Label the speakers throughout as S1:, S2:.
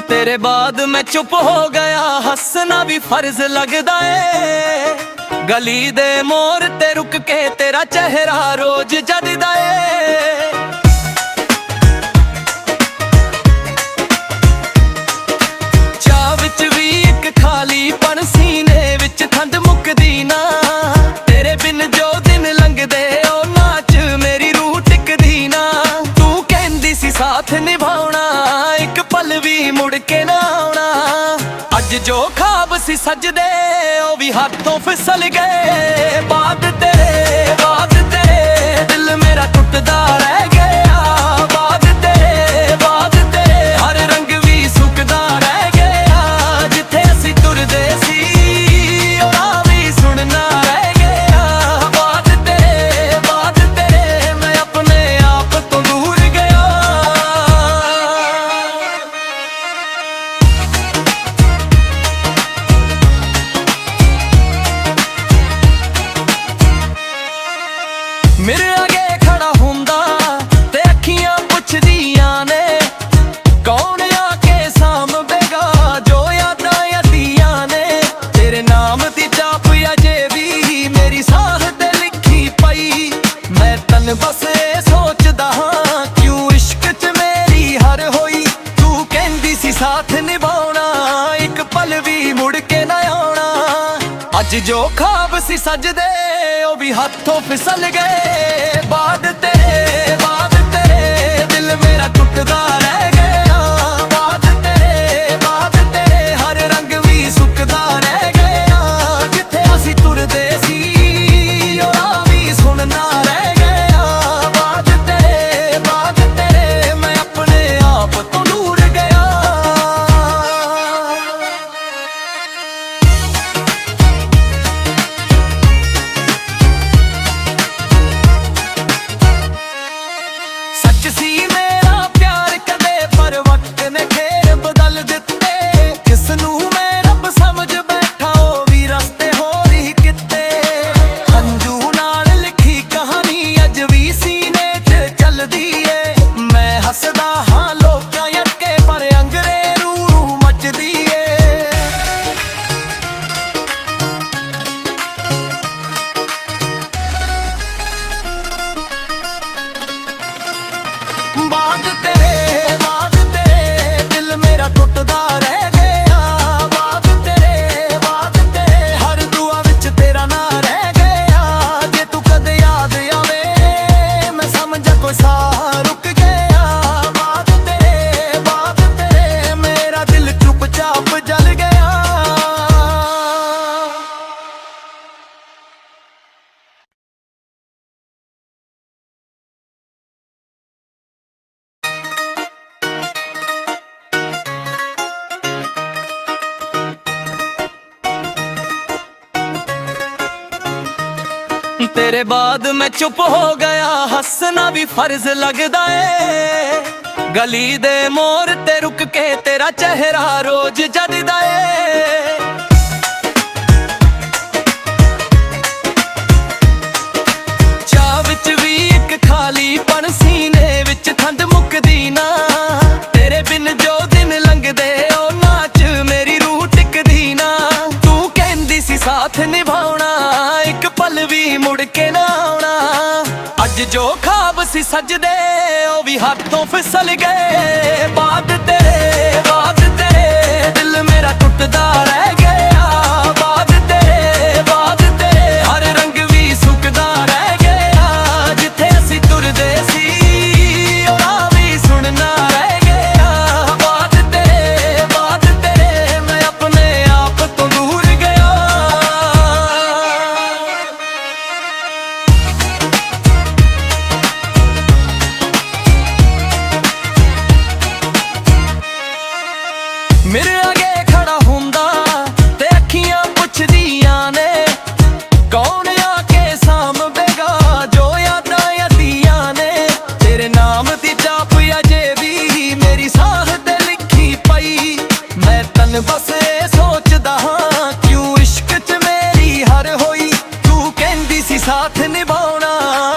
S1: तेरे बाद मैं चुप हो गया, हंसना भी फर्ज लगदा ए। गली दे मोड़ ते रुक के तेरा चेहरा रोज जददा ए। चाह विच भी एक खालीपन, सीने विच ठंड मुकदी ना। तेरे बिन जो दिन लंघदे ओ नाच मेरी रूह टिकदी ना। तू कहंदी सी साथ निभाउणा, एक पल भी मुड़ के ना आउणा। अज जो ख्वाब सी सजदे ओ भी हाथों फिसल गए। बाद तेरे दिल मेरा टुटदा रह गया। बाद तेरे हर रंग भी सुकदा रह गया। जिथे असी तुरदे सी ओ राह भी सुनना रह गया। बाद तेरे मैं अपने आप तो दूर गया। मेरे आगे खड़ा हुंदा ते अखियां पुछदियां ने, कौन आके सामबेगा जो यादां यादियां ने। तेरे नाम दी चाप अजे भी मेरी साह ते लिखी पई। मैं तन बस ए सोचदा हां, क्यों इश्क च मेरी हर होई। तू कहंदी सी साथ निभाउणा, एक पल भी मुड़ के ना आउणा। अज जो ख्वाब सी सजदे ओ भी हाथों फिसल गए। बाद तेरे दिल मेरा टुटदा रह गया। बाद तेरे हर रंग भी सुकदा रह गया। जिथे असी तुरदे सी ओ राह भी सुनना रह गया। बाद तेरे मैं अपने आप तो दूर गया। सच सी मेरा प्यार कदे, पर वक्त ने खेर बदल दिते। किसनू मैं रब समझ बैठा ओ भी रस्ते होर ही किते। हंजू नाल लिखी कहानी अज भी सीने च चलदी ए। मैं हसदा हां लोकां अक्के, पर अंगरे रूह मचदी ए। बाद तेरे दिल मेरा टुटदा रह गया। बाद तेरे हर दुआ विच तेरा ना रह गया। जे तू कदे याद आवे मैं समझा कोई साह रुक गया। बाद तेरे मेरा दिल चुपचाप जल गया। तेरे बाद मैं चुप हो गया, हंसना भी फर्ज लगदा ए। गली दे मोड़ ते रुक के तेरा चेहरा रोज जददा ए। चाह विच भी एक खालीपन, सीने विच ठंड मुकदी ना। तेरे बिन जो दिन लंघदे ओ नाच मेरी रूह टिकदी ना। तू कहंदी सी साथ निभाउणा, एक पल भी मुड़ के ना आउणा। अज जो ख्वाब सी सजदे ओ भी हाथों फिसल गए। बाद तेरे दिल मेरा टुटदा रह गया। बाद तेरे हर रंग भी सुकदा रह गया। जिथे असी तुरदे सी ओ राह भी सुनना रह गया। बाद तेरे मैं अपने आप तो दूर गया। मेरे आगे खड़ा हुंदा ते अखियां पुछदियां ने, कौन आके सामबेगा जो यादां यादियां ने। तेरे नाम दी चाप अजे भी मेरी साह ते लिखी पई। मैं तन बस ए सोचदा हां, क्यों इश्क च मेरी हर होई। तू कहंदी सी साथ निभाउणा,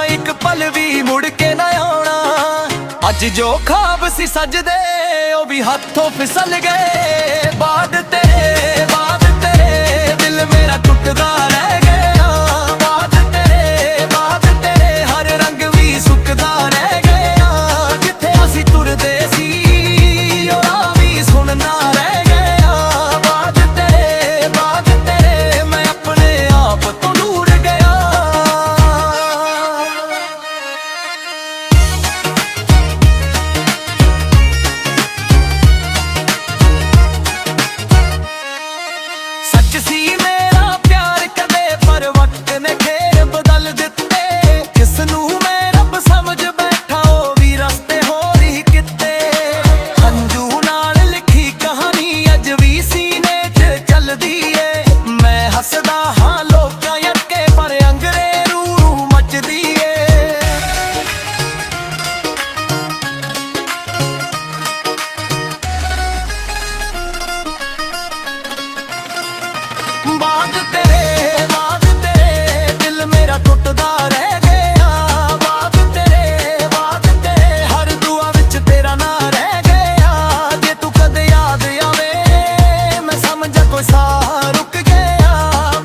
S1: एक पल भी मुड़ के ना आउणा। अज जो ख्वाब सी सजदे ओ भी ਵੀ ਹੱਥੋਂ ਫਿਸਲ ਗਏ। ਬਾਦ ਤੇਰੇ ਦਿਲ ਮੇਰਾ ਟੁੱਟਦਾ ਰਹਿ ਗਿਆ। ਬਾਦ ਤੇਰੇ ਹਰ ਰੰਗ ਵੀ ਸੁੱਕਦਾ ਰਹਿ ਗਿਆ। ਜਿੱਥੇ ਅਸੀਂ ਤੁਰਦੇ ਸੀ ਉਹ ਰਾਹ ਵੀ ਸੁਣਨਾ ਰਹਿ ਗਿਆ। ਬਾਦ ਤੇਰੇ ਮੈਂ ਆਪਣੇ ਆਪ ਤੋਂ ਦੂਰ ਗਿਆ। ਸੱਚ ਸੀ ਮੇਰਾ ਪਿਆਰ ਕਦੇ, ਪਰ ਵਕਤ ਨੇ ਖੇਰ ਬਦਲ ਦਿੱਤੇ। ਕਿਸ ਨੂੰ ਮੈਂ ਰੱਬ ਸਮਝ ਬੈਠਾ ਉਹ ਵੀ ਰਸਤੇ ਹੋਰ ਹੀ ਕਿਤੇ। ਹੰਝੂ ਨਾਲ ਲਿਖੀ ਕਹਾਣੀ ਅੱਜ ਵੀ ਸੀਨੇ 'ਚ ਚੱਲਦੀ ਏ। ਮੈਂ ਹੱਸਦਾ ਹਾਂ ਲੋਕਾਂ ਅੱਗੇ, ਪਰ ਅੰਗਰੇ ਰੂਹ ਮੱਚਦੀ ਏ। ਬਾਦ ਤੇਰੇ ਦਿਲ ਮੇਰਾ ਟੁੱਟਦਾ ਰਹਿ ਗਿਆ। ਬਾਦ ਤੇਰੇ ਹਰ ਦੁਆ ਵਿੱਚ ਤੇਰਾ ਨਾਂ ਰਹਿ ਗਿਆ। ਜੇ ਤੂੰ ਕਦੇ ਯਾਦ ਆਵੇ ਮੈਂ ਸਮਝਾ ਕੋਈ ਸਾਹ ਰੁਕ ਗਿਆ।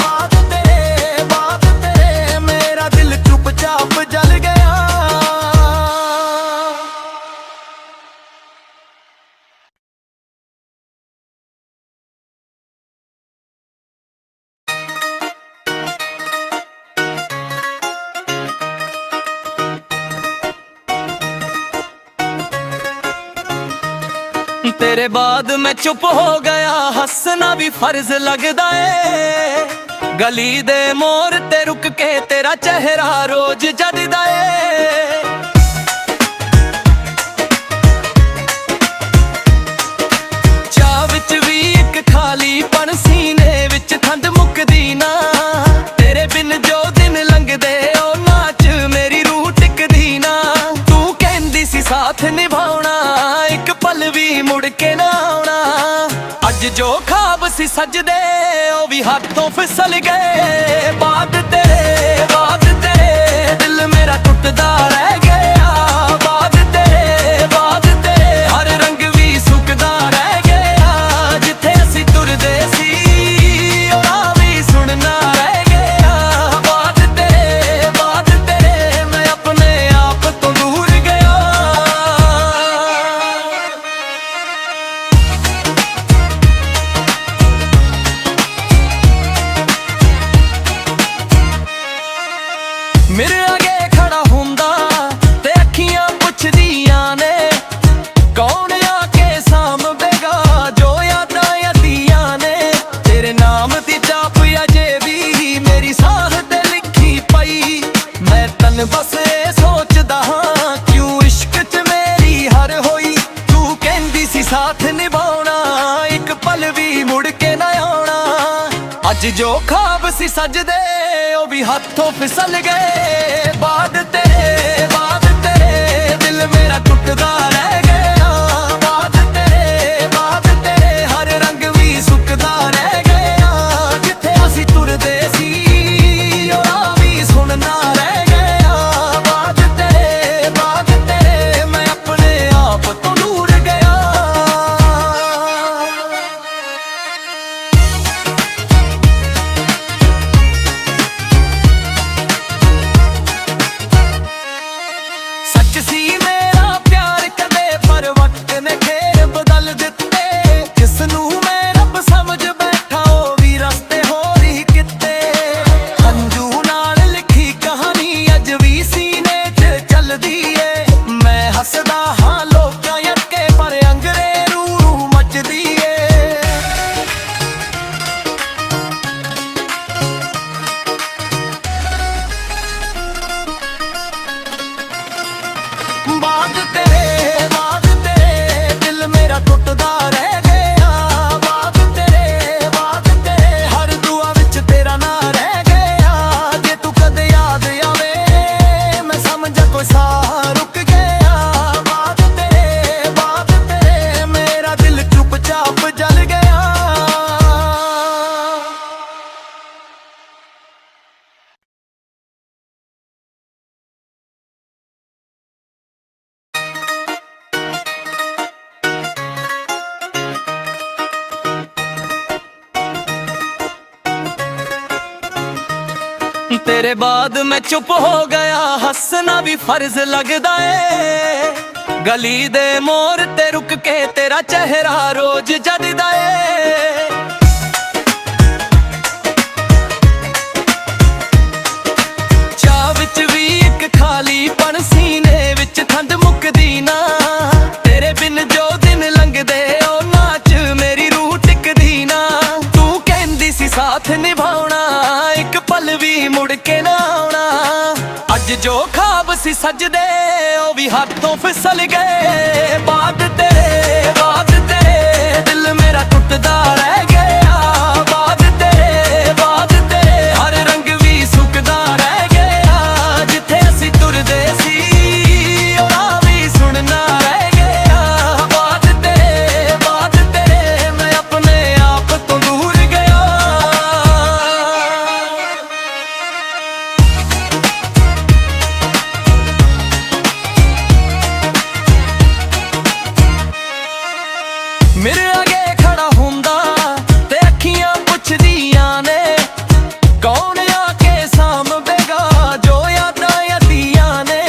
S1: ਬਾਦ ਤੇਰੇ ਮੇਰਾ ਦਿਲ ਚੁੱਪਚਾਪ ਜਲ ਗਿਆ। तेरे बाद मैं चुप हो गया, हंसना भी फर्ज लगदा ए। गली दे मोड़ ते रुक के तेरा चेहरा रोज जददा ए। चाह विच भी एक खालीपन, सीने विच ठंड मुकदी ना। तेरे बिन जो दिन लंघदे ओ नाच मेरी रूह टिकदी ना। तू कहंदी सी साथ निभाउणा, एक पल भी मुड़ के ना आउणा। अज जो ख्वाब सी सजदे ओ भी हाथों फिसल गए। बाद तेरे दिल मेरा टुटदा रह गया। बाद तेरे हर रंग भी सुकदा रह गया। जिथे असी तुरदे सी ओ राह भी सुनना रह गया। बाद तेरे मैं अपने आप तो दूर गया। ਮੇਰੇ ਅੱਗੇ ਖੜਾ ਹੁੰਦਾ ਤੇ ਅੱਖੀਆਂ ਪੁੱਛਦੀਆਂ ਨੇ, ਕੌਣ ਆ ਕੇ ਸਾਂਭੇਗਾ ਜੋ ਯਾਦਾਂ ਅਧੀਆਂ ਨੇ। ਤੇਰੇ ਨਾਮ ਦੀ ਚਾਪ ਅਜੇ ਵੀ ਮੇਰੀ ਸਾਹ ਤੇ ਲਿਖੀ ਪਈ। ਮੈਂ ਤਨ ਬਸ ਇਹ ਸੋਚਦਾ ਹਾਂ ਕਿਉਂ ਇਸ਼ਕ 'ਚ ਮੇਰੀ ਹਰ ਹੋਈ। ਤੂੰ ਕਹਿੰਦੀ ਸੀ ਸਾਥ ਨਿਭਾਉਣਾ, ਇੱਕ ਪਲ ਵੀ ਮੁੜ ਕੇ ਨਾ ਆਉਣਾ। ਅੱਜ ਜੋ ख्वाब ਸੀ ਸਜਦੇ ਉਹ ਵੀ ਹੱਥੋਂ ਫਿਸਲ ਗਏ। ਬਾਦ ਤੇਰੇ ਦਿਲ ਮੇਰਾ ਟੁੱਟਦਾ ਰਹਿ ਗਿਆ। ਬਾਦ ਤੇਰੇ ਹਰ ਰੰਗ ਵੀ ਸੁੱਕਦਾ ਰਹਿ ਗਿਆ। ਜਿੱਥੇ ਅਸੀਂ ਤੁਰਦੇ ਸੀ ਉਹ ਰਾਹ ਵੀ ਸੁਣਨਾ ਰਹਿ ਗਿਆ। ਬਾਦ ਤੇਰੇ ਮੈਂ ਆਪਣੇ ਆਪ ਤੋਂ ਦੂਰ ਗਿਆ। तेरे बाद मैं चुप हो गया, हंसना भी फर्ज लगदा ए। गली दे मोड़ ते रुक के तेरा चेहरा रोज जददा ए। चाह विच भी एक खालीपन, सीने विच ठंड मुकदी ना। तेरे बिन जो दिन लंघदे ओ नाच मेरी रूह टिकदी ना। तू कहंदी सी साथ निभाउणा, एक पल भी मुड़ के ना आउणा। अज जो ख्वाब सी सजदे ओ भी हाथों फिसल गए। बाद तेरे दिल मेरा टुटदा रह गया। बाद तेरे हर रंग भी सुकदा रह गया। जिथे असी तुरदे सी ओ राह भी सुनना रह गया। बाद तेरे मैं अपने आप तो दूर गया। मेरे आगे खड़ा हुंदा ते अखियां पुछदियां ने, कौन आके सामभेगा जो यादां यादियां ने।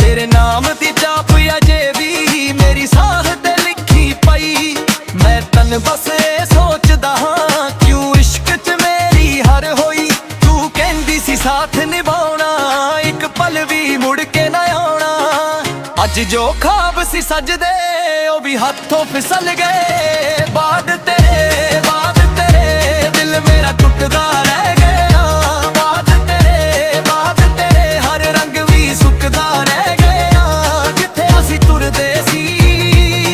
S1: तेरे नाम दी चाप अजे भी मेरी साह ते लिखी पई। मैं तन बस ए सोचदा हां, क्यों इश्क च मेरी हर होई। तू कहंदी सी साथ निभाउणा, एक पल भी मुड़ के ना आउणा। अज जो ख्वाब सी सजदे ओ भी हाथों फिसल गए। बाद तेरे दिल मेरा टुटदा रह गया। बाद तेरे हर रंग भी सुकदा रह गया। जिथे असी तुरदे सी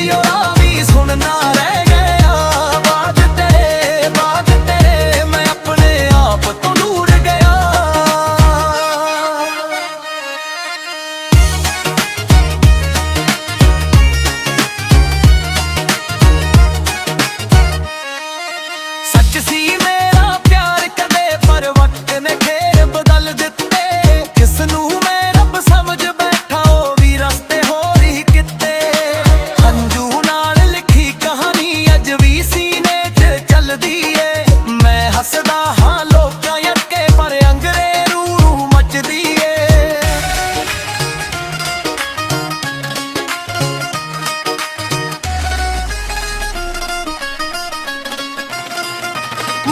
S1: ओ राह भी सुनना रह गया। बाद तेरे मैं अपने आप तो दूर गया। सच सी मेरा प्यार कदे, पर वक्त ने खेर बदल दिते। किसनू मैं रब समझ बैठा, ओ भी रस्ते होर ही किते। हंजू नाल लिखी कहानी अज भी सीने च चलदी ए। मैं हसदा हां लोकां अक्के, पर अंगरे रूह मचदी ए।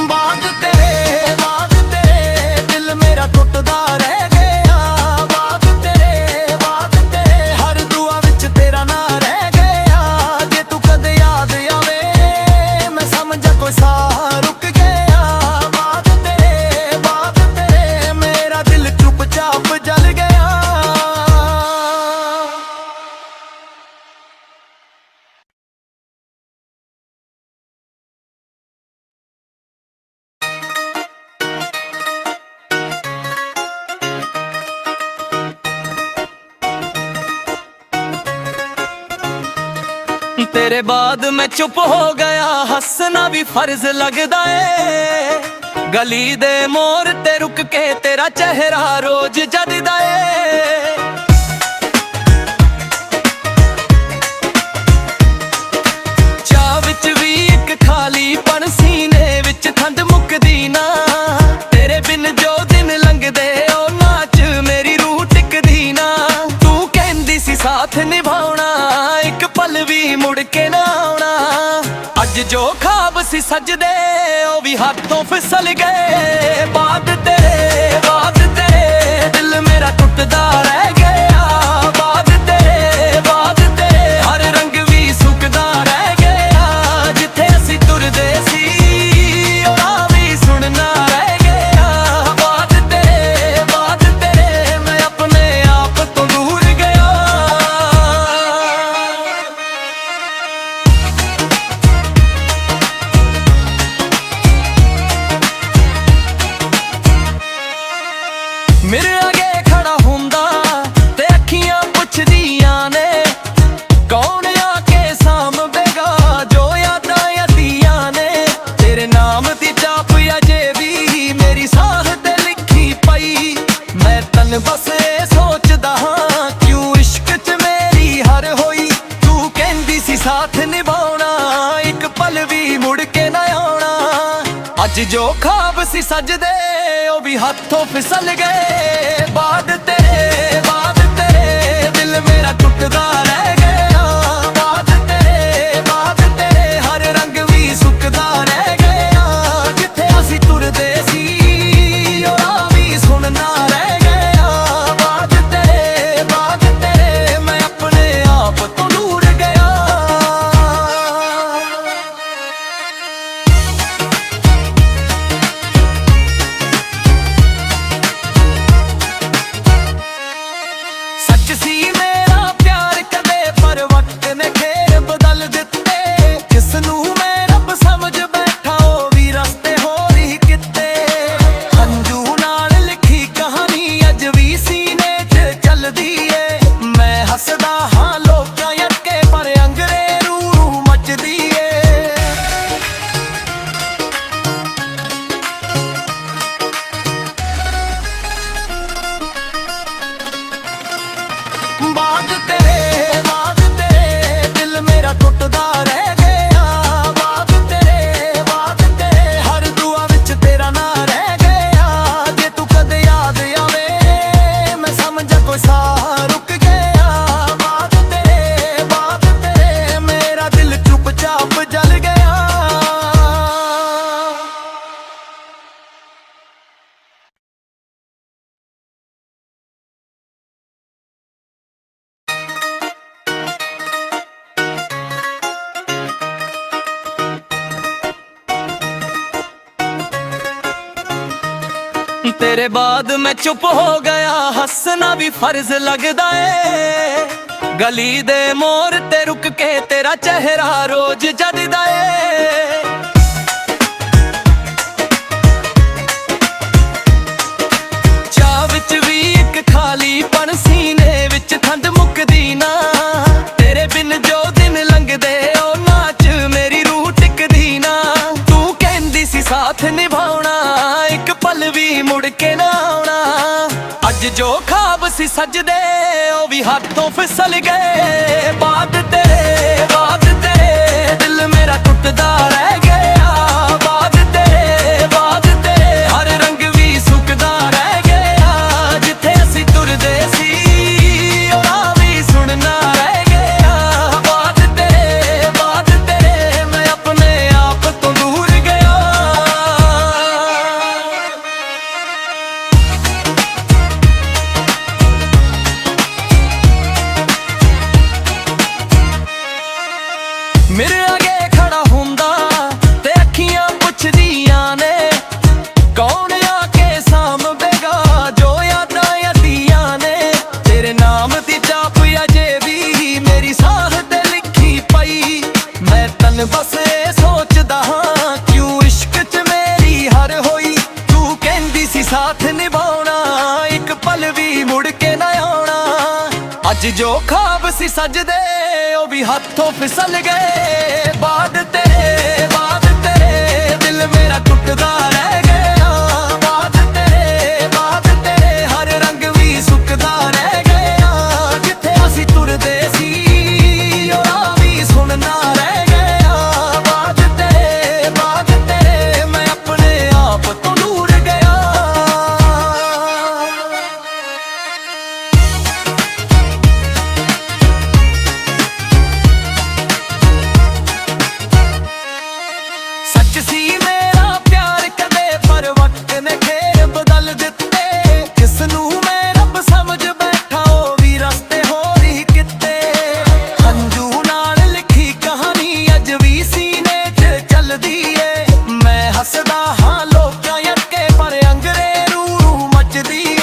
S1: बाद तेरे दिल मेरा टुटदा रह गया। बाद तेरे हर दुआ विच तेरा ना रह गया। जे तू कदे याद आवे मैं समझा कोई साह रुक गया। बाद तेरे मेरा दिल चुपचाप जल गया। तेरे बाद मैं चुप हो गया, हंसना भी फर्ज लगदा ए। गली दे मोड़ ते रुक के तेरा चेहरा रोज जददा ए। चाह विच भी एक खालीपन, सीने विच ठंड मुकदी ना। तेरे बिन जो दिन लंघदे ओ नाच मेरी रूह टिकदी ना। तू कहंदी सी साथ निभाउणा, एक पल भी मुड़ के ना आउणा। अज जो ख्वाब सी सजदे ओ भी हाथों फिसल गए। बाद तेरे दिल मेरा टुटदा रह गया। बाद तेरे हर रंग भी सुकदा रह गया। जिथे असी तुरदे सी ओ राह भी सुनना रह गया। बाद तेरे मैं अपने आप तो दूर गया। मेरे आगे खड़ा हुंदा ਅੱਜ ਜੋ ਖਾਬ ਸੀ ਸਜਦੇ ਉਹ ਵੀ ਹੱਥੋਂ ਫਿਸਲ ਗਏ। ਬਾਦ ਤੇਰੇ ਦਿਲ ਮੇਰਾ ਟੁੱਟਦਾ ਰਹਿ ਗਿਆ। ਬਾਦ ਤੇਰੇ ਹਰ ਰੰਗ ਵੀ ਸੁੱਕਦਾ ਰਹਿ ਗਿਆ। ਜਿੱਥੇ ਅਸੀਂ ਤੁਰਦੇ ਸੀ ਉਹ ਰਾਹ ਵੀ ਸੁਣਨਾ ਰਹਿ ਗਿਆ। ਬਾਦ ਤੇਰੇ ਮੈਂ ਆਪਣੇ ਆਪ ਤੋਂ ਦੂਰ ਗਿਆ। ਸੱਚ ਸੀ ਮੇਰਾ ਪਿਆਰ ਕਦੇ, ਪਰ ਵਕਤ ਨੇ ਖੇਰ ਬਦਲ ਦਿੱਤੇ। ਜਿਸ ਨੂੰ ਮੈਂ ਰੱਬ ਸਮਝ ਬੈਠਾ ਉਹ ਵੀ ਰਸਤੇ ਹੋਰ ਹੀ ਕਿਤੇ। ਹੰਝੂ ਨਾਲ ਲਿਖੀ ਕਹਾਣੀ ਅੱਜ ਵੀ ਸੀਨੇ 'ਚ ਚੱਲਦੀ ਏ। ਮੈਂ ਹੱਸਦਾ ਹਾਂ ਲੋਕਾਂ ਅੱਗੇ, ਪਰ ਅੰਗਰੇ ਰੂਹ ਮੱਚਦੀ ਏ। ਬਾਦ ਤੇਰੇ ਦਿਲ ਮੇਰਾ ਟੁੱਟਦਾ ਰਹਿ ਗਿਆ। ਬਾਦ ਤੇਰੇ ਹਰ ਦੁਆ ਵਿੱਚ ਤੇਰਾ ਨਾਂ ਰਹਿ ਗਿਆ। ਜੇ ਤੂੰ ਕਦੇ ਯਾਦ ਆਵੇ ਮੈਂ ਸਮਝਾ ਕੋਈ ਸਾਹ ਰੁਕ ਗਿਆ। ਬਾਦ ਤੇਰੇ ਮੇਰਾ ਦਿਲ ਚੁੱਪਚਾਪ ਜਲ ਗਿਆ। तेरे बाद मैं चुप हो गया, हंसना भी फर्ज लगदा ए। गली दे मोड़ ते रुक के तेरा चेहरा रोज जददा ए। चाह विच भी एक खालीपन, सीने विच ठंड मुकदी ना। तेरे बिन जो दिन लंघदे ओ नाच मेरी रूह टिकदी ना। तू कहंदी सी साथ निभाउणा, एक पल भी मुड़ के ना आउणा। ਅੱਜ ਜੋ ਖਾਬ ਸੀ ਸਜਦੇ ਉਹ ਵੀ ਹੱਥੋਂ ਫਿਸਲ ਗਏ। ਬਾਦ ਤੇਰੇ ਦਿਲ ਮੇਰਾ ਟੁੱਟਦਾ ਰਹਿ ਗਿਆ। ਬਾਦ ਤੇਰੇ ਹਰ ਰੰਗ ਵੀ ਸੁੱਕਦਾ ਰਹਿ ਗਿਆ। ਜਿੱਥੇ ਅਸੀਂ ਤੁਰਦੇ ਸੀ ਉਹ ਰਾਹ ਵੀ ਸੁਣਨਾ ਰਹਿ ਗਿਆ। ਬਾਦ ਤੇਰੇ ਮੈਂ ਆਪਣੇ ਆਪ ਤੋਂ ਦੂਰ ਗਿਆ। ਮੇਰੇ ਅੱਗੇ ਖੜਾ ਹੁੰਦਾ ਤੇ ਅੱਖੀਆਂ ਪੁੱਛਦੀਆਂ ਨੇ, ਕੌਣ ਆ ਕੇ ਸਾਂਭੇਗਾ ਜੋ ਯਾਦਾਂ ਅਧੀਆਂ ਨੇ। ਤੇਰੇ ਨਾਮ ਦੀ ਚਾਪ ਅਜੇ ਵੀ ਮੇਰੀ ਸਾਹ ਤੇ ਲਿਖੀ ਪਈ। ਮੈਂ ਤਨ ਬਸ ਇਹ ਸੋਚਦਾ ਹਾਂ ਕਿਉਂ ਇਸ਼ਕ 'ਚ ਮੇਰੀ ਹਰ ਹੋਈ। ਤੂੰ ਕਹਿੰਦੀ ਸੀ ਸਾਥ ਨਿਭਾਉਣਾ, ਇੱਕ ਪਲ ਵੀ ਮੁੜ ਕੇ ਨਾ ਆਉਣਾ। ਅੱਜ ਜੋ ਖਾਬ ਸੀ ਸਜਦੇ ਉਹ ਵੀ ਹੱਥੋਂ ਫਿਸਲ ਗਏ। ਬਾਦ ਤੇਰੇ ਦਿਲ ਮੇਰਾ ਟੁੱਟਦਾ ਰਹਿ ਗਿਆ। ਬਾਦ ਤੇਰੇ ਹਰ ਰੰਗ ਵੀ ਸੁੱਕਦਾ ਰਹਿ ਗਿਆ। ਜਿੱਥੇ ਅਸੀਂ ਤੁਰਦੇ ਸੀ ਉਹ ਰਾਹ ਵੀ ਸੁਣਨਾ ਰਹਿ ਗਿਆ। ਬਾਦ ਤੇਰੇ ਮੈਂ ਆਪਣੇ ਆਪ ਤੋਂ ਦੂਰ ਗਿਆ। ਸੱਚ ਸੀ ਮੇਰਾ ਪਿਆਰ ਕਦੇ, ਪਰ ਵਕਤ ਨੇ ਖੇਰ ਬਦਲ ਦਿੱਤੇ। ਜਿਸ ਨੂੰ ਮੈਂ ਰੱਬ ਸਮਝ ਬੈਠਾ ਉਹ ਵੀ ਰਸਤੇ ਹੋਰ ਹੀ ਕਿਤੇ। ਹੰਝੂ ਨਾਲ ਲਿਖੀ ਕਹਾਣੀ ਅੱਜ ਵੀ ਸੀਨੇ 'ਚ ਚੱਲਦੀ ਏ। ਮੈਂ ਹੱਸਦਾ ਹਾਂ ਲੋਕਾਂ ਅੱਗੇ, ਪਰ ਅੰਗਰੇ ਰੂਹ ਮੱਚਦੀ ਏ।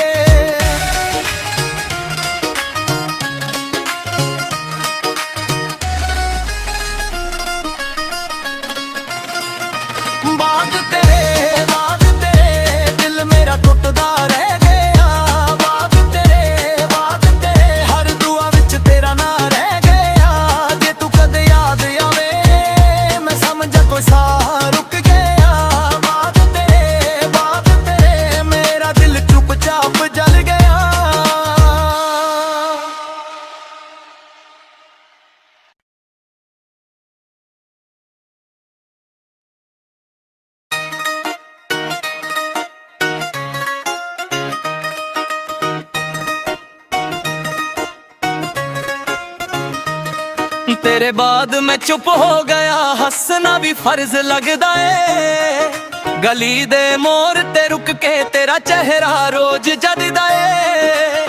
S1: ਬਾਦ ਤੇਰੇ ਦਿਲ ਮੇਰਾ ਟੁੱਟਦਾ ਰਹਿ ਗਿਆ। ਬਾਦ ਤੇਰੇ ਹਰ ਦੁਆ ਵਿੱਚ ਤੇਰਾ ਨਾਂ ਰਹਿ ਗਿਆ। ਜੇ ਤੂੰ ਕਦੇ ਯਾਦ ਆਵੇ ਮੈਂ ਸਮਝਾ ਕੋਈ ਸਾਹ ਰੁਕ ਗਿਆ। ਬਾਦ ਤੇਰੇ ਮੇਰਾ ਦਿਲ ਚੁੱਪਚਾਪ ਜਲ ਗਿਆ। तेरे बाद मैं चुप हो गया, हंसना भी फर्ज लगदा ए। गली दे मोड़ ते रुक के तेरा चेहरा रोज जददा ए।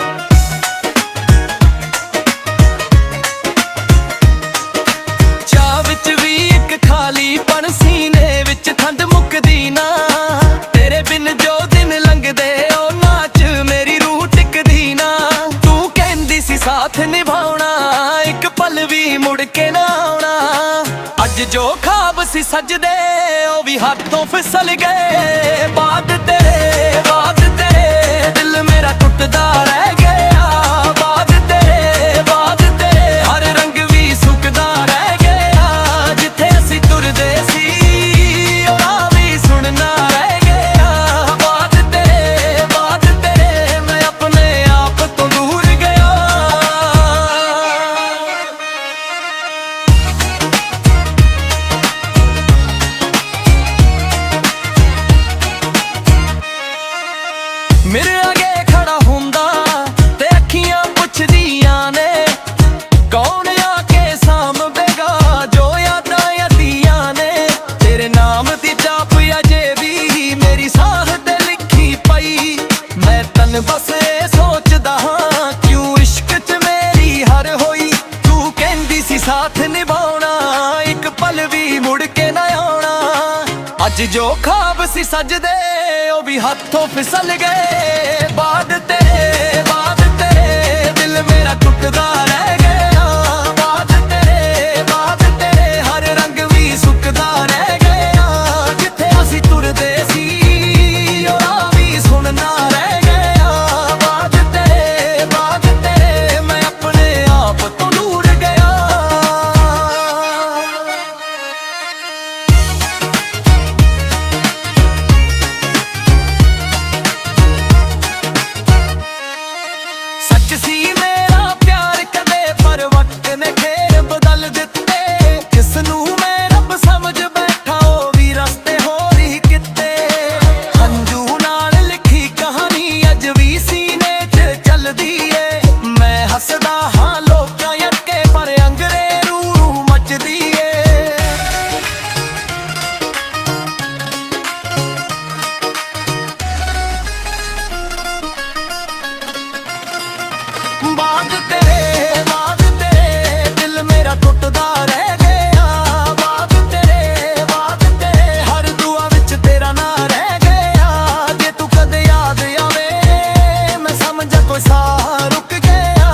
S1: चाह विच भी एक खालीपन, सीने विच ठंड मुकदी ना। तेरे बिन जो दिन लंघदे ओ नाच मेरी रूह टिकदी ना। तू कहंदी सी साथ निभाउणा, एक पल भी मुड़ के ना आउणा। अज जो ख्वाब सी सजदे ओ भी हाथों फिसल गए। बाद तेरे दिल मेरा टुटदा रह गया। बाद तेरे हर रंग भी सुकदा रह गया। जिथे असी तुरदे सी ओ राह भी सुनना रह गया। बाद तेरे मैं अपने आप तो दूर गया। मेरे आगे खड़ा हुंदा ते अखियां पुछदियां ने, कौन आके सामवेगा जो यादां यादियां ने। तेरे नाम दी चाप अजे भी मेरी साह ते लिखी पई। मैं तन बस ए सोचदा हां, क्यों इश्क च मेरी हर होई। तू कहंदी सी साथ निभाउणा, एक पल भी मुड़ के ना आउणा। अज जो ख्वाब सी सजदे ओ भी हाथों फिसल गए। बाद तेरे दिल मेरा टुटदा रह गया। बाद तेरे हर रंग भी सुकदा रह गया। जिथे असी तुरदे सी ओ राह भी सुनना रह गया। बाद तेरे मैं अपने आप तो दूर गया। सच सी मेरा प्यार कदे, पर वक्त ने खेर बदल दिते। जिसनू मैं रब समझ बैठा ओ भी रस्ते होर ही किते। हंजू नाल लिखी कहानी अज भी सीने च चलदी ए। मैं हसदा हां लोकां अटके, पर अंगरे रूह मचदी ए। बाद तेरे दिल मेरा टुटदा रह गया। बाद तेरे हर दुआ विच तेरा ना रह गया। जे तू कदे याद आवे मैं समझा कोई साह रुक गया।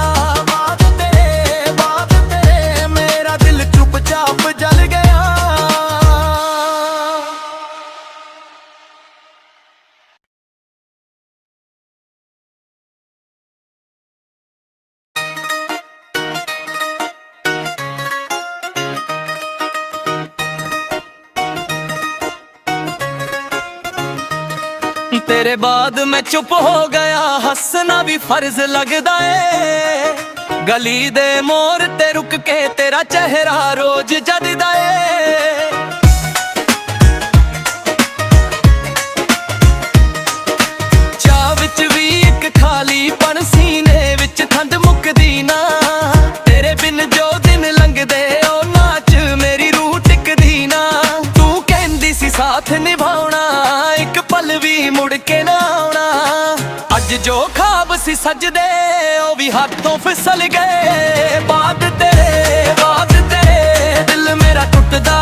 S1: बाद तेरे मेरा दिल चुपचाप जल गया। तेरे बाद मैं चुप हो गया, हंसना भी फर्ज लगदा ए। गली दे मोड़ ते रुक के तेरा चेहरा रोज जददा ए। चाह विच भी एक खालीपन, सीने विच ठंड मुकदी ना। तेरे बिन जो दिन लंघदे ओ नाच मेरी रूह टिकदी ना। तू कहंदी सी साथ निभाउणा, एक पल भी मुड़ के ना आउणा। अज जो ख्वाब सी सजदे ओ भी हाथों फिसल गए। बाद तेरे दिल मेरा टुटदा